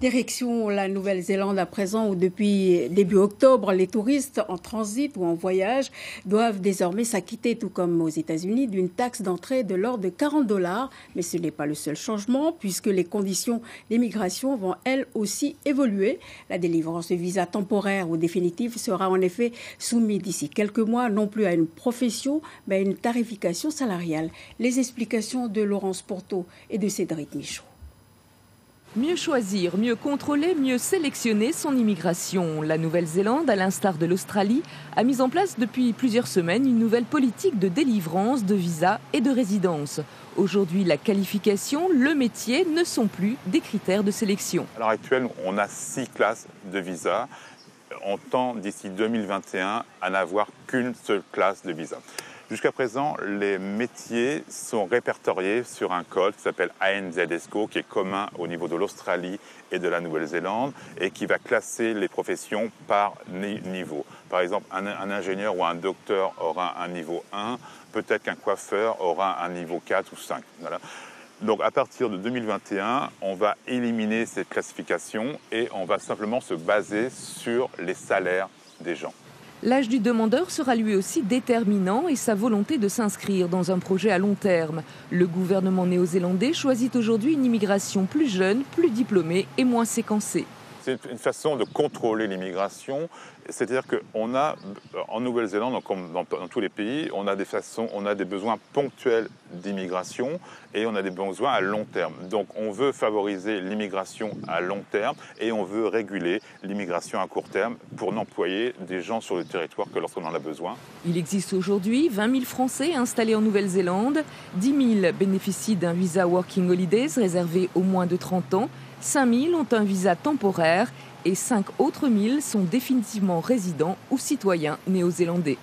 Direction la Nouvelle-Zélande à présent où depuis début octobre, les touristes en transit ou en voyage doivent désormais s'acquitter, tout comme aux États-Unis, d'une taxe d'entrée de l'ordre de $40. Mais ce n'est pas le seul changement puisque les conditions d'immigration vont elles aussi évoluer. La délivrance de visas temporaires ou définitifs sera en effet soumise d'ici quelques mois non plus à une profession mais à une tarification salariale. Les explications de Laurence Porto et de Cédric Michaud. Mieux choisir, mieux contrôler, mieux sélectionner son immigration. La Nouvelle-Zélande, à l'instar de l'Australie, a mis en place depuis plusieurs semaines une nouvelle politique de délivrance de visas et de résidence. Aujourd'hui, la qualification, le métier ne sont plus des critères de sélection. À l'heure actuelle, on a 6 classes de visas. On tend d'ici 2021 à n'avoir qu'une seule classe de visa. Jusqu'à présent, les métiers sont répertoriés sur un code qui s'appelle ANZ-ESCO, qui est commun au niveau de l'Australie et de la Nouvelle-Zélande et qui va classer les professions par niveau. Par exemple, un ingénieur ou un docteur aura un niveau 1, peut-être qu'un coiffeur aura un niveau 4 ou 5. Voilà. Donc à partir de 2021, on va éliminer cette classification et on va simplement se baser sur les salaires des gens. L'âge du demandeur sera lui aussi déterminant et sa volonté de s'inscrire dans un projet à long terme. Le gouvernement néo-zélandais choisit aujourd'hui une immigration plus jeune, plus diplômée et moins séquencée. C'est une façon de contrôler l'immigration, c'est-à-dire qu'on a, en Nouvelle-Zélande, comme dans tous les pays, on a des besoins ponctuels d'immigration et on a des besoins à long terme. Donc on veut favoriser l'immigration à long terme et on veut réguler l'immigration à court terme pour n'employer des gens sur le territoire que lorsqu'on en a besoin. Il existe aujourd'hui 20 000 Français installés en Nouvelle-Zélande, 10 000 bénéficient d'un visa Working Holidays réservé aux moins de 30 ans, 5 000 ont un visa temporaire et 5 autres 1000 sont définitivement résidents ou citoyens néo-zélandais.